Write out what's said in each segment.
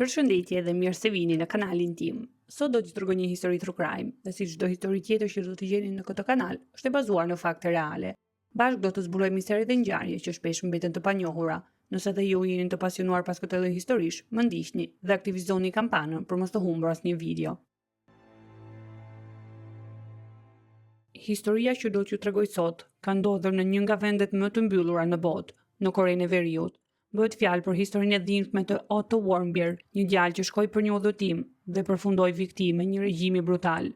Përshëndetje dhe mirë se vini në kanalin tim. Sot do t'ju tregoj një histori true crime, dhe si çdo histori tjetër që do të gjeni në këtë kanal, është e bazuar në fakte reale. Bashkë do të zbuloj misteri dhe ngjarje që shpesh mbeten të panjohura. Nëse dhe ju jeni të pasionuar pas këtë lloji historish, më ndiqni dhe aktivizoni kampanën për mos të humbur asnjë video. Historia që do t'ju tregoj sot ka ndodhur në një nga vendet më të mbyllura në botë, në Korenë e Veriut. Bëhet fjalë për historinë e dhimbshme të Otto Warmbier, një djalë që shkoi për një udhëtim dhe përfundoi viktimë e një regjimi brutal.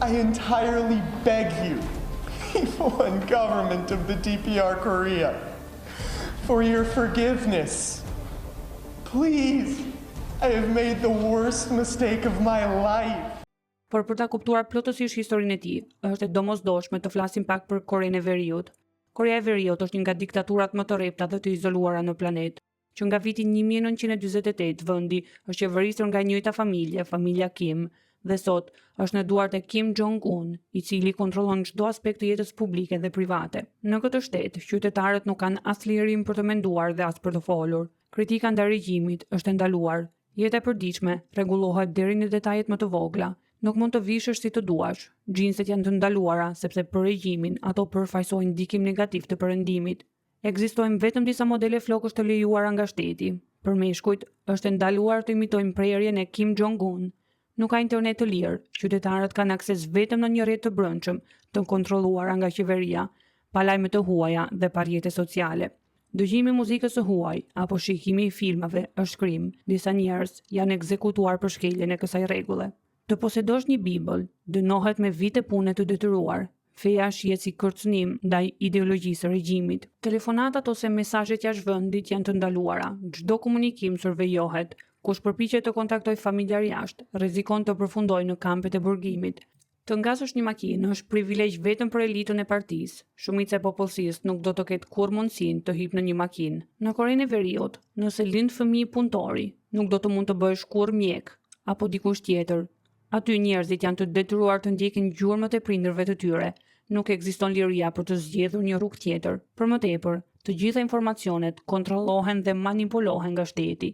I entirely beg you, people and government of the DPR Korea, for your forgiveness. Please, I have made the worst mistake of my life. Por për ta kuptuar plotësisht historinë e tij, është e domosdoshme të flasim pak për Korenë e Veriut. Korea e Veriut është një nga diktaturat më të rrepta dhe të izoluara në planet, që nga viti 1948 vendi është qeverisur nga njëjta familje, familja Kim, dhe sot është në duart e Kim Jong-un, i cili kontrollon çdo aspekt të jetës publike dhe private. Në këtë shtet, qytetarët nuk kanë as lirim për të menduar dhe as për të folur. Kritika ndaj regjimit është e ndaluar. Jeta e përditshme rregullohet deri në detajet më të vogla. Nuk mund të vishësh si të duash. Gjinset janë të ndaluara sepse për regjimin ato përfaqësojnë ndikim negativ të perëndimit. Ekzistojnë vetëm disa modele flokësh të lejuara nga shteti. Për meshkujt është e ndaluar të imitojnë prerjen e Kim Jong-un. Nuk ka internet të lirë. Qytetarët kanë akses vetëm në një rrjet të brendshëm, të kontrolluara nga qeveria, pa lajme të huaja dhe pa rrjete sociale. Dëgjimi i muzikës së huaj apo shikimi i filmave është krim. Disa njerëz janë ekzekutuar për shkeljen e kësaj rregulle. Të posedosh një Bibël dënohet me vite pune të detyruar. Feja shihet si kërcënim ndaj ideologjisë së regjimit. Telefonatat ose mesazhet jashtë vendit janë të ndaluara. Çdo komunikim survejohet. Kush përpiqet të kontaktojë familjar jashtë, rrezikon të përfundojë në kampet e burgimit. Të ngasësh një makinë është privilegj vetëm për elitën e partisë. Shumica e popullsisë nuk do të ketë kurrë mundësinë të hipë në një makinë. Në Korenë e Veriut, nëse lind fëmijë punëtori, nuk do të mund të bëhesh kurrë mjek apo dikush tjetër. Aty njerëzit janë të detyruar të ndjekin gjurmët e prindërve të tyre. Nuk ekziston liria për të zgjedhur një rrugë tjetër. Për më tepër, të gjitha informacionet kontrollohen dhe manipulohen nga shteti.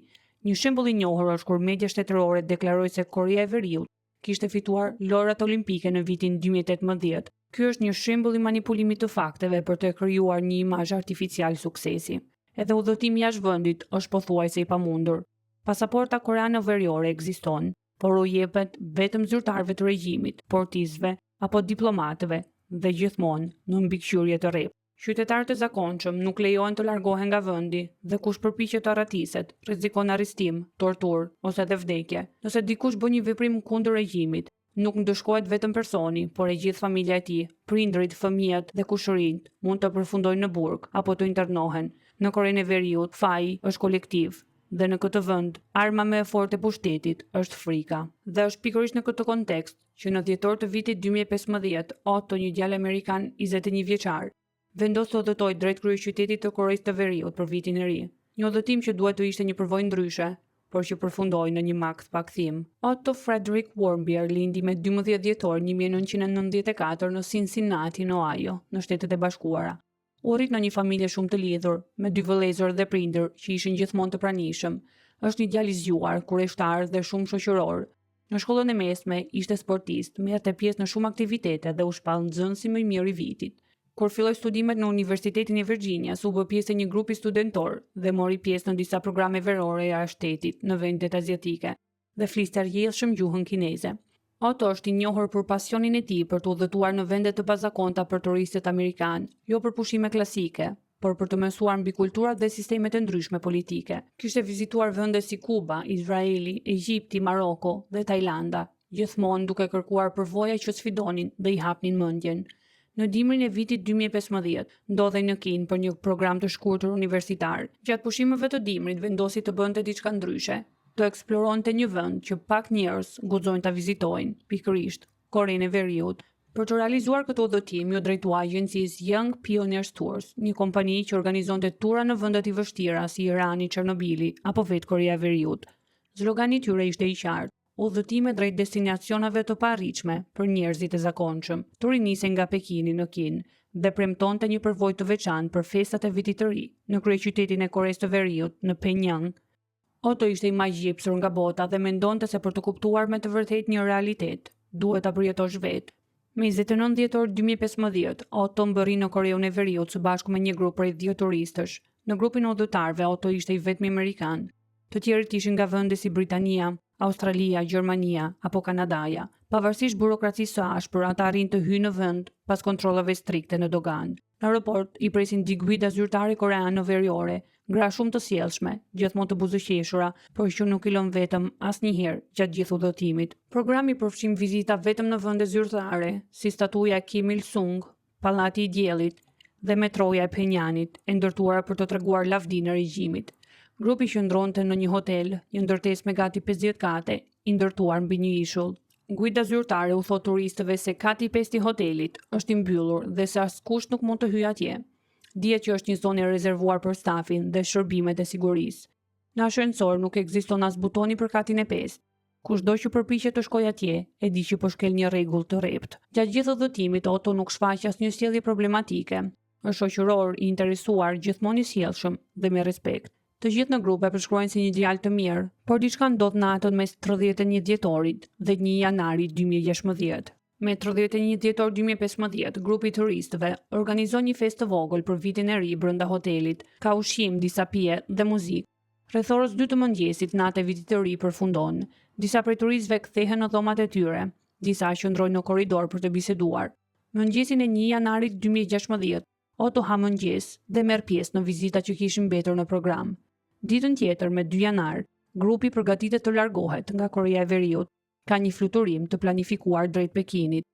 Një shembull i njohur është kur media shtetërore deklaroi se Korea e Veriut kishte fituar lojrat olimpike në vitin 2018. Ky është një shembull i manipulimit të fakteve për të krijuar një imazh artificial suksesi. Edhe udhëtimi jashtë vendit është pothuajse i pamundur. Pasaporta koreane veriore ekziston, por u jepet vetëm zyrtarëve të regjimit, portizëve apo diplomatëve dhe gjithmonë në mbikëqyrje të rreptë. Qytetarët e zakonshëm nuk lejohen të largohen nga vendi dhe kush përpiqet të arratiset, rrezikon arrestim, torturë ose edhe vdekje. Nëse dikush bën një veprim kundër regjimit, nuk ndëshkohet vetëm personi, por e gjithë familja e tij, prindërit, fëmijët dhe kushërinjt mund të përfundojnë në burg apo të internohen. Në Korenë e Veriut, faji është kolektiv. Dhe në këtë vend, arma më e fortë e pushtetit është frika. Dhe është pikërisht në këtë kontekst që në dhjetor të vitit 2015, Otto, një djalë amerikan 21 vjeçar, vendos të udhëtojë drejt kryeqytetit të Koreas së Veriut për vitin e ri. Një udhëtim që duhet të ishte një përvojë ndryshe, por që përfundoi në një makt pa kthim. Otto Frederick Warmbier lindi me 12 dhjetor 1994 në Cincinnati, në Ohio, në Shtetet e Bashkuara. U rrit në një familje shumë të lidhur, me 2 vëllezër dhe prindër që ishin gjithmonë të pranishëm. Është një djalë i zgjuar, kurreshtar dhe shumë shoqëror. Në shkollën e mesme ishte sportist, merrte pjesë në shumë aktivitete dhe u shpall nxënësi më i mirë i vitit. Kur filloi studimet në Universitetin e Virginias, u bë pjesë e një grupi studentor dhe mori pjesë në disa programe verore jashtë shtetit në vendet aziatike dhe fliste rrjedhshëm gjuhën kineze. Otto është i njohur për pasionin e tij për të udhëtuar në vende të pazakonta për turistët amerikanë, jo për pushime klasike, por për të mësuar mbi kulturat dhe sistemet e ndryshme politike. Kishte vizituar vende si Kuba, Izraeli, Egjipti, Maroko dhe Tajlanda, gjithmonë duke kërkuar përvoja që sfidonin dhe i hapnin mendjen. Në dimrin e vitit 2015, ndodhej në Kinë për një program të shkurtër universitar. Gjatë pushimeve të dimrit vendosi të bënte diçka ndryshe, të eksploronte një vend që pak njerëz guxojnë ta vizitojnë, pikërisht Korenë e Veriut. Për të realizuar këtë udhëtim, u drejtua agjencisë Young Pioneers Tours, një kompani që organizonte tura në vende të vështira si Irani, Çernobili apo vetë Korea e Veriut. Slogani i tyre ishte i qartë: udhëtime drejt destinacioneve të paarritshme për njerëzit e zakonshëm. Turi nisej nga Pekini në Kinë dhe premtonte një përvojë të veçantë për festat e vitit të ri në kryeqytetin e Koreas së Veriut, në Pyongyang. Otto ishte i magjipsur nga bota dhe mendonte se për të kuptuar me të vërtet një realitet, duhet ta përjetosh vetë. Me 29 dhjetor 2015, Otto mbërri në Koreun e Veriut së bashku me një grup prej 10 turistësh. Në grupin e udhëtarëve, Otto ishte i vetmi amerikan. Të tjerët ishin nga vende si Britania, Australia, Gjermania apo Kanadaja. Pavarësisht burokracisë së ashpër, ata arrin të hyjnë në vend pas kontrollave strikte në dogan. Në aeroport i presin di guida zyrtare koreane veriore, gra shumë të sjellshme, gjithmonë të buzëqeshura, por që nuk i lën vetëm asnjëherë gjatë gjithë udhëtimit. Programi përfshin vizita vetëm në vende zyrtare, si statuja Kim Il Sung, Pallati i Diellit dhe metroja e Phenjanit, e ndërtuara për të treguar lavdinë e regjimit. Grupi qëndronte në një hotel, një ndërtesë me gati 50 kate, i ndërtuar mbi një ishull. Guida zyrtare u thot turistëve se kati 5 i hotelit është i mbyllur dhe se askush nuk mund të hyjë atje. Dihet që është një zonë e rezervuar për stafin dhe shërbimet e sigurisë. Në ascensor nuk ekziston as butoni për katin e 5. Kushdo që përpiqet të shkojë atje, e di që po shkel një rregull të rrept. Gjatë gjithë udhëtimit, Otto nuk shfaq asnjë sjellje problematike. Është shoqëror, i interesuar, gjithmonë i sjellshëm dhe me respekt. Të gjithë në grup e përshkruajnë si një djalë të mirë, por diçka ndodh natën mes 31 dhjetorit dhe 1 janarit 2016. Me 31 dhjetor 2015, grupi i turistëve organizon një festë të vogël për vitin e ri brenda hotelit, ka ushqim, disa pije dhe muzikë. Rreth orës 2 të mëngjesit, nata e vitit të ri përfundon. Disa prej turistëve kthehen në dhomat e tyre, disa qëndrojnë në korridor për të biseduar. Mëngjesin e 1 janarit 2016, Otto ha mëngjes dhe merr pjesë në vizitat që kishin mbetur në program. Ditën tjetër, me 2 janar, grupi përgatitet të largohet nga Korea e Veriut. Ka një fluturim të planifikuar drejt Pekinit.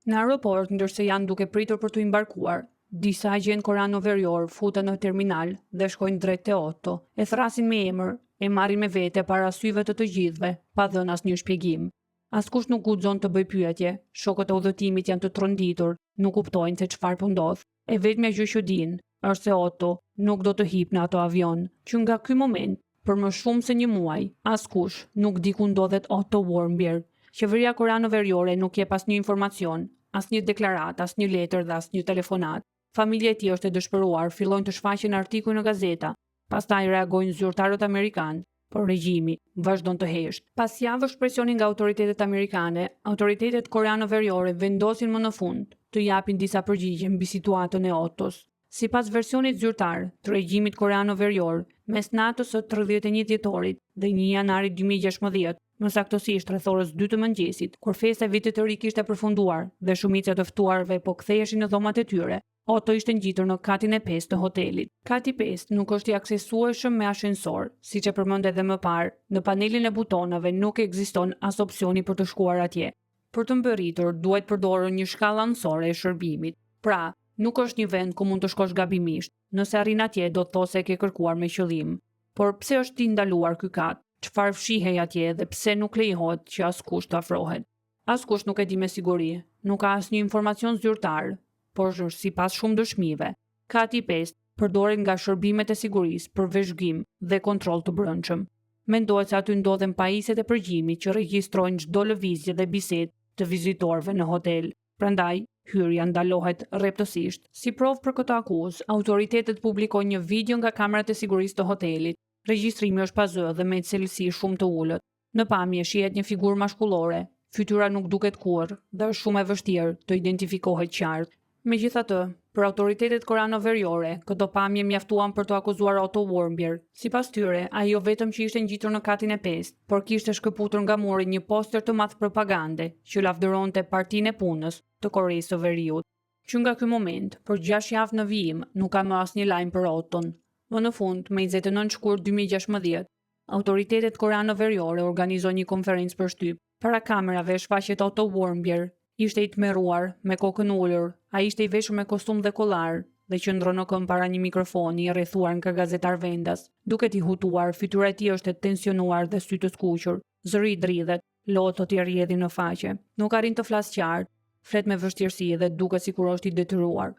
Në aeroport, ndërsa janë duke pritur për të embarkuar, disa agent koreano-verior futen në terminal dhe shkojnë drejt te Otto. E thrasin me emër, e marrin me vete para syve të të gjithëve, pa dhënë asnjë shpjegim. Askush nuk guxon të bëj pyetje, shokët e udhëtimit janë të tronditur, nuk kuptojnë se çfarë po ndodh. E vetmja gjë që dinë është se Otto nuk do të hip në ato avion, që nga ky moment, për më shumë se një muaj, askush nuk di ku ndodhet Otto Warmbier. Qeveria koreano-veriore nuk jep asnjë informacion, asnjë deklaratë, asnjë letër dhe asnjë telefonat. Familja e tij është e dëshpëruar, fillojnë të shfaqen artikuj në gazeta, pastaj reagojnë zyrtarët amerikanë, por regjimi vazhdon të heshtë. Pas javësh presioni nga autoritetet amerikane, autoritetet koreano-veriore vendosin më në fund të japin disa përgjigje mbi situatën e Ottos. Sipas versionit zyrtar të regjimit koreano-verior, mes natës së 31 dhjetorit dhe 1 janarit 2016, më saktësisht rreth orës 2 të mëngjesit, kur festa e vitit të ri kishte përfunduar dhe shumica të ftuarve po ktheheshin në dhomat e tyre, Otto ishte ngjitur në katin e 5 të hotelit. Kati 5 nuk është i aksesueshëm me ashensor, siç e përmend edhe më parë. Në panelin e butonave nuk ekziston as opsioni për të shkuar atje. Për të mbërritur, duhet përdorur një shkallë anësore e shërbimit. Pra, nuk është një vend ku mund të shkosh gabimisht. Nëse arrin atje, do të thosë se ke kërkuar me qëllim. Por pse është i ndaluar ky kat? Çfarë fshihej atje dhe pse nuk lejohet që askush të afrohet? Askush nuk e di me siguri. Nuk ka asnjë informacion zyrtar, por sipas shumë dëshmive, kati 5 përdoret nga shërbimet e sigurisë për veshgim dhe kontroll të brendshëm. Mendohet se aty ndodhen pajisjet e përgjimit që regjistrojnë çdo lëvizje dhe bisedë të vizitorëve në hotel. Prandaj, hyrja ndalohet rreptësisht. Si provë për këtë akuzë, autoritetet publikojnë një video nga kamerat e sigurisë të hotelit. Regjistrimi është pa zë dhe me cilësi shumë të ulët. Në pamje shihet një figurë mashkullore. Fytyra nuk duket kurrë dhe është shumë e vështirë të identifikohet qartë. Megjithatë, për autoritetet koreano-veriore, këto pamje mjaftuan për të akuzuar Otto Warmbier. Sipas tyre, ai jo vetëm që ishte ngjitur në katin e 5, por kishte shkëputur nga muri një poster të madh propagande që lavdëronte Partinë e Punës të Koreisë së Veriut. Që nga ky moment, për 6 javë në vijim, nuk ka më asnjë lajm për Otton. Më në fund, me 29 shkurt 2016, autoritetet koreano-veriore organizojnë një konferencë për shtyp. Para kamerave shfaqet Otto Warmbier. Ishte i tmerruar, me kokën ulur, ai ishte i veshur me kostum dhe kollar dhe qëndron në këmbë para një mikrofoni i rrethuar nga gazetar vendas. Duket i hutuar, fytyra e tij është e tensionuar dhe sy të skuqur. Zëri i dridhet, lotot i rrjedhin në faqe. Nuk arrin të flasë qartë, flet me vështirësi dhe duket sikur është i detyruar.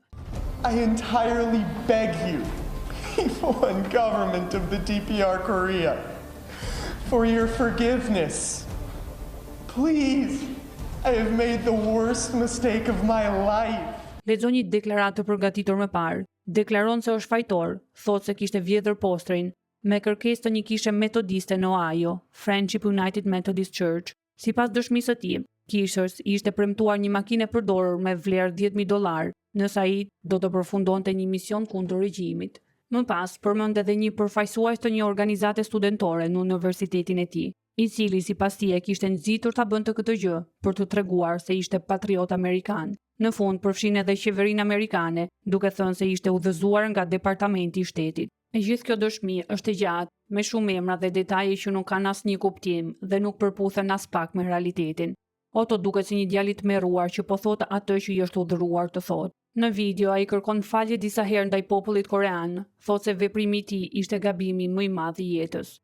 I entirely beg you, people and government of the DPR Korea, for your forgiveness. Please. I have made the worst mistake of my life. Lexo një deklaratë të përgatitur më parë. Deklaron se është fajtor, thotë se kishte vjedhur postrin me kërkesë të një kishe metodiste në Ohio, Friendship United Methodist Church. Sipas dëshmisë së tij, kishës ishte premtuar një makinë e përdorur me vlerë $10,000 nëse ai do të përfundonte një mision kundër regjimit. Më pas, përmend edhe një përfaqësues të një organizate studentore në universitetin e tij, i cili sipas tij kishte nxitur ta bënte këtë gjë për të treguar se ishte patriot amerikan. Në fund përfshin edhe qeverinë amerikane, duke thënë se ishte udhëzuar nga departamenti i shtetit. E gjithë kjo dëshmi është e gjatë, me shumë emra dhe detaje që nuk kanë asnjë kuptim dhe nuk përputhen as pak me realitetin. Otto duket si një djalë i tmerruar që po thotë atë që i është urdhëruar të thotë. Në video ai kërkon falje disa herë ndaj popullit korean, thotë se veprimi i tij ishte gabimi më i madh i jetës.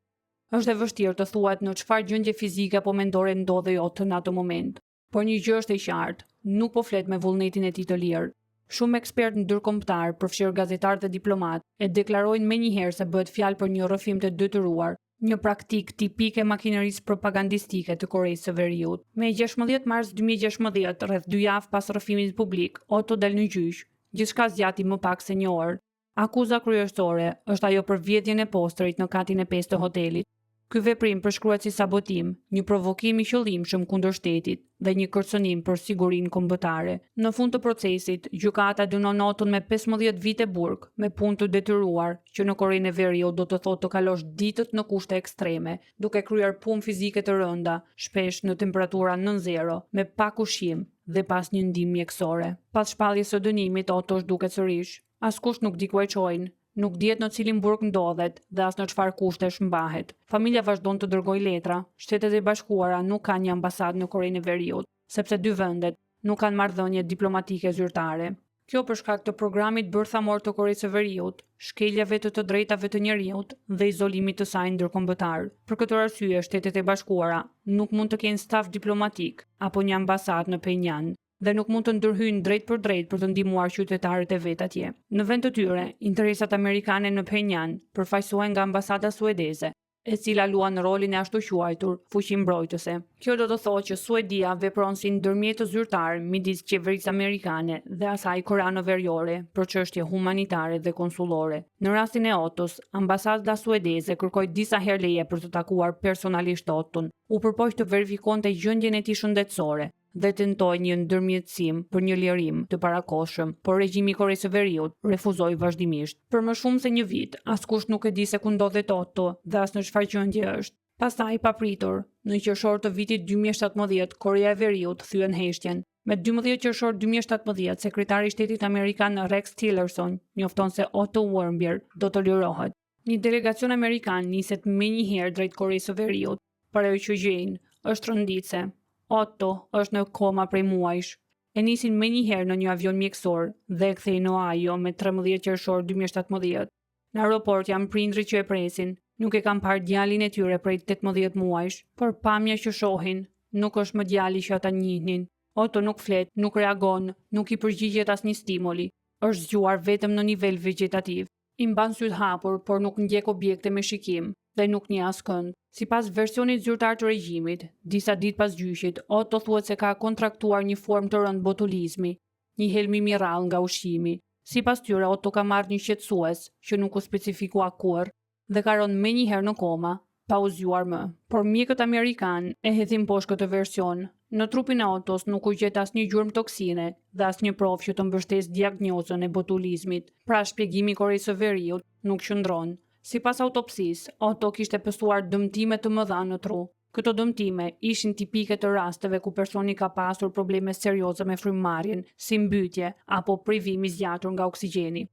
Është e vështirë të thuhet në çfarë gjendje fizike apo mendore ndodhej Otto në atë moment, por një gjë është e qartë, nuk po flet me vullnetin e tij të lirë. Shumë ekspertë ndërkombëtar, përfshirë gazetarë dhe diplomatë, e deklarojnë menjëherë se bëhet fjalë për një rrëfim të detyruar, një praktikë tipike e makinerisë propagandistike të Koreas së Veriut. Me 16 mars 2016, rreth 2 javë pas rrëfimit publik, Otto dal në gjyq. Gjithçka zgjati më pak se një orë. Akuza kryesore është ajo për vjedhjen e postërit në katin e 5 të hotelit. Ky veprim përshkruhet si sabotim, një provokim i qëllimshëm kundër shtetit dhe një kërcënim për sigurinë kombëtare. Në fund të procesit, gjykata dënon Otton me 15 vite burg, me punë të detyruar, që në Korenë e Veriut do të thotë të kalosh ditët në kushte ekstreme, duke kryer punë fizike të rënda, shpesh në temperatura nën zero, me pak ushqim dhe pas një ndihmë mjekësore. Pas shpalljes së dënimit, Otto zhduket sërish. Askush nuk di ku e çojnë. Nuk dihet në cilin burg ndodhet dhe as në çfarë kushtesh mbahet. Familja vazhdon të dërgojë letra. Shtetet e Bashkuara nuk kanë një ambasadë në Korenë e Veriut, sepse dy vendet nuk kanë marrëdhënie diplomatike zyrtare. Kjo për shkak të programit bërthamor të Koreas së Veriut, shkeljave të drejtave të njerëzit dhe izolimit të saj ndërkombëtar. Për këtë arsye, Shtetet e Bashkuara nuk mund të kenë staf diplomatik apo një ambasadë në Pyongyang dhe nuk mund të ndërhyjnë drejt për të ndihmuar qytetarët e vet atje. Në vend të tyre, interesat amerikane në Pyongyang përfaqësohen nga ambasada suedeze, e cila luan rolin e ashtu quajtur fuqi mbrojtëse. Kjo do të thotë që Suedia vepron si ndërmjetës zyrtar midis qeverisë amerikane dhe asaj koreano-veriore për çështje humanitare dhe konsullore. Në rastin e Ottos, ambasada suedeze kërkoi disa herë leje për të takuar personalisht Otton. U përpoq të verifikonte gjendjen e tij shëndetësore dhe tentoi një ndërmjetësim për një lirim të parakohshëm, por regjimi i Koreas së Veriut refuzoi vazhdimisht. Për më shumë se një vit, askush nuk e di se ku ndodhet Otto dhe as në çfarë gjendje është. Pastaj, papritur, në qershor të vitit 2017, Korea e Veriut thyen heshtjen. Me 12 qershor 2017, sekretari i shtetit amerikan Rex Tillerson njofton se Otto Warmbier do të lirohet. Një delegacion amerikan niset menjëherë drejt Koreas së Veriut, por ajo që gjejnë është rënditse. Otto është në koma prej muajsh. E nisin menjëherë në një avion mjekësor dhe e kthej në Ohio me 13 qershor 2017. Në aeroport janë prindrit që e presin. Nuk e kanë parë djalin e tyre prej 18 muajsh, por pamja që shohin nuk është më djali që ata njihnin. Otto nuk flet, nuk reagon, nuk i përgjigjet asnjë stimuli. Është zgjuar vetëm në nivel vegetativ. I mban syt hapur, por nuk ndjek objekte me shikim dhe nuk njeh askënd. Sipas versionit zyrtar të regjimit, disa ditë pas gjyqit, Otto thuhet se ka kontraktuar një formë të rënd botulizmi, një helmim i rrallë nga ushqimi. Sipas tyre, Otto ka marrë një shqetësues që nuk u specifikua kurrë dhe ka rënë menjëherë në koma, pa u zgjuar më. Por mjekët amerikan e hedhin poshtë këtë version. Në trupin e Ottos nuk u gjet asnjë gjurmë toksine dhe asnjë provë që të mbështesë diagnozën e botulizmit. Pra shpjegimi i Koreas së Veriut nuk qëndron. Sipas autopsisë, Otto kishte pësuar dëmtime të mëdha në tru. Këto dëmtime ishin tipike të rasteve ku personi ka pasur probleme serioze me frymëmarrjen, si mbytje apo privim i zgjatur nga oksigjeni.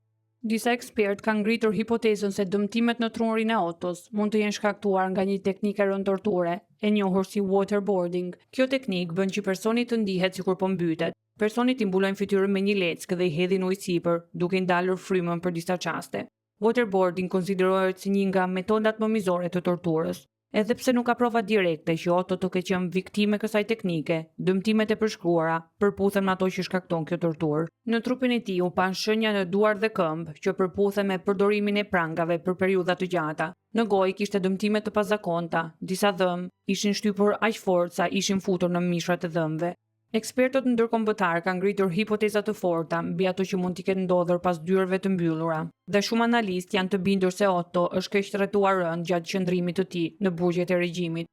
Disa ekspertë kanë ngritur hipotezën se dëmtimet në trurin e Ottos mund të jenë shkaktuar nga një teknikë rënd torture, e njohur si waterboarding. Kjo teknikë bën që personi të ndihet sikur po mbytet. Personit i mbulojnë fytyrën me një leckë dhe i hedhin ujë sipër, duke ndalur frymën për disa çaste. Waterboarding konsiderohet si një nga metodat më mizore të torturës. Edhe pse nuk ka prova direkte që Otto të ketë qenë viktime kësaj teknike, dëmtimet e përshkruara përputhen me ato që shkakton kjo torturë. Në trupin e tij u pan shenja në duar dhe këmbë që përputhen me përdorimin e prangave për periudha të gjata. Në gojë kishte dëmtime të pazakonta, disa dhëm ishin shtypur aq fort sa ishin futur në mishrat e dhëmbëve. Ekspertët ndërkombëtar kanë ngritur hipoteza të forta mbi ato që mund t'i ketë ndodhur pas dyerve të mbyllura, dhe shumë analistë janë të bindur se Otto është keq trajtuar rënd gjatë qëndrimit të tij në burgjet e regjimit.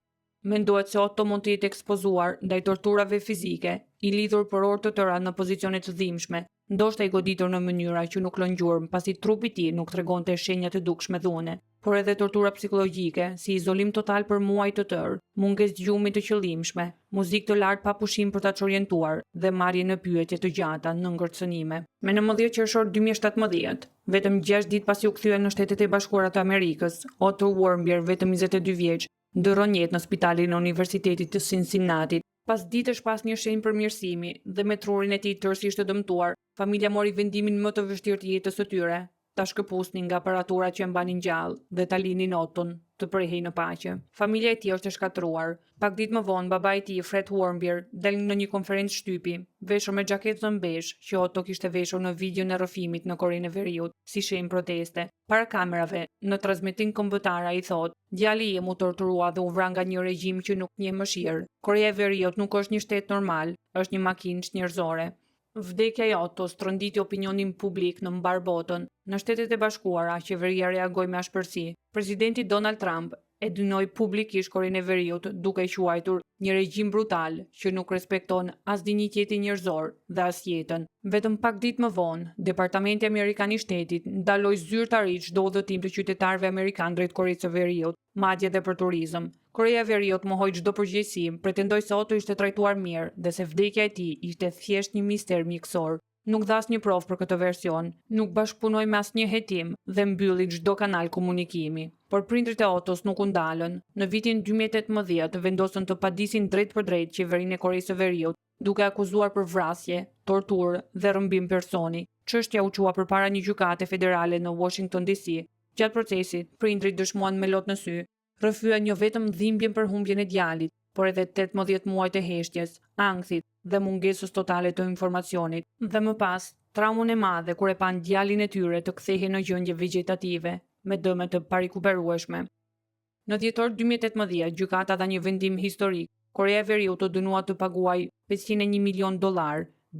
Mendohet se Otto mund të jetë ekspozuar ndaj torturave fizike, i lidhur për orë të tëra në pozicione të dhimbshme, ndoshta i goditur në mënyra që nuk lën gjurmë pasi trupi i tij nuk tregonte shenja të dukshme dhune, por edhe tortura psikologjike, si izolim total për muaj të tërë, mungesë dëgjumi të qëllimshme, muzikë të lartë pa pushim për ta çorientuar dhe marrje në pyetje të gjata në ngërcënime. Me 19 qershor 2017, vetëm 6 ditë pasi u kthye në Shtetet e Bashkuara të Amerikës, Otto Warmbier, vetëm 22 vjeç, ndërron jetë në spitalin e Universitetit të Cincinnati. Pas ditësh pas një shenjë përmirësimi dhe me trurin e tij tërësisht të dëmtuar, familja mori vendimin më të vështirë të jetës së tyre, ta shkëpusnin nga aparatura që e mbanin gjallë dhe ta linin Otton të prehej në paqe. Familja e tij është e shkatëruar. Pak ditë më vonë, babai i tij, Fred Warmbier, del në një konferencë shtypi, veshur me xhaketë besh që Otto kishte veshur në videon e rrëfimit në Korenë e Veriut, si shenjë proteste. Para kamerave, në transmetim kombëtar ai thotë: "Djali im u torturua dhe u vra nga një regjim që nuk njeh mëshirë. Korea e Veriut nuk është një shtet normal, është një makinë njerëzore." Vdekja e Ottos tronditi opinionin publik në mbar botën. Në Shtetet e Bashkuara, qeveria reagoi me ashpërsi. Presidenti Donald Trump e dënoi publikisht Korenë e Veriut duke e quajtur një regjim brutal që nuk respekton as dinjitetin njerëzor dhe as jetën. Vetëm pak ditë më vonë, Departamenti Amerikan i Shtetit ndaloi zyrtarisht çdo udhëtim të qytetarëve amerikanë drejt Koreas së Veriut, madje edhe për turizëm. Korea e Veriut mohoi çdo përgjegjësi, pretendoi se Otto ishte trajtuar mirë dhe se vdekja e tij ishte thjesht një mister mjekësor. Nuk dha asnjë provë për këtë version, nuk bashkëpunoi me asnjë hetim dhe mbylli çdo kanal komunikimi. Por prindrit e Ottos nuk u ndalën. Në vitin 2018 vendosën të padisin drejt për drejt qeverinë e Koreas së Veriut, duke akuzuar për vrasje, torturë dhe rrëmbim personi. Çështja u çua përpara një gjykate federale në Washington DC. Gjatë procesit, prindrit dëshmuan me lot në sy, rrëfyen jo vetëm dhimbjen për humbjen e djalit, por edhe 18 muaj të heshtjes, ankthit dhe mungesës totale të informacionit, dhe më pas, traumën e madhe kur e pan djalin e tyre të kthehej në gjendje vegetative, me dëme të parikuperueshme. Në dhjetor 2018, gjykata dha një vendim historik. Korea e Veriut u dënua të paguajë $501 milion,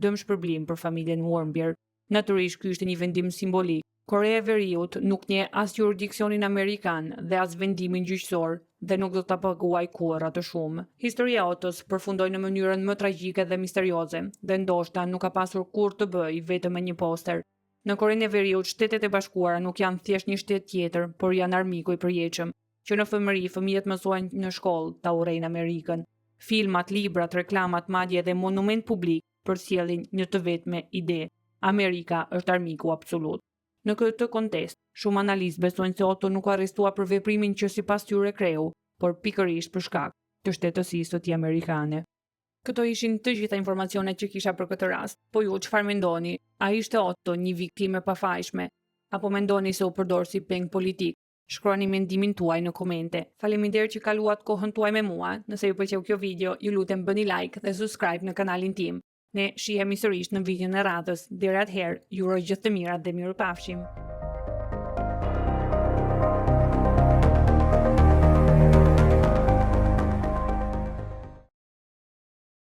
dëm shpërblim për familjen Warmbier. Natyrisht, ky ishte një vendim simbolik. Korea e Veriut nuk njeh as jurisdiksionin amerikan dhe as vendimin gjyqësor dhe nuk do ta paguajë kurrë atë shumë. Historia e Ottos përfundoi në mënyrën më tragjike dhe misterioze, dhe ndoshta nuk ka pasur kurrë të bëjë vetëm me një poster. Në Korenë e Veriut, Shtetet e Bashkuara nuk janë thjesht një shtet tjetër, por janë armiku i përjetshëm, që në fëmijëri fëmijët mësojnë në shkollë ta urrejnë Amerikën. Filmat, librat, reklamat, madje edhe monument publik përcjellin një të vetme ide: Amerika është armiku absolut. Në këtë kontest, shumë analistë besojnë se Otto nuk u arrestua për veprimin që sipas tyre kreu, por pikërisht për shkak të shtetësisë së tij amerikane. Këto ishin të gjitha informacionet që kisha për këtë rast. Po ju çfarë mendoni? A ishte Otto një viktimë e pafajshme, apo mendoni se u përdor si peng politik? Shkruani mendimin tuaj në komente. Faleminderit që kaluat kohën tuaj me mua. Nëse ju pëlqeu kjo video, ju lutem bëni like dhe subscribe në kanalin tim. Ne shihemi sërish në videon e radhës. Deri atëherë, ju uroj gjithë të mirat dhe mirupafshim.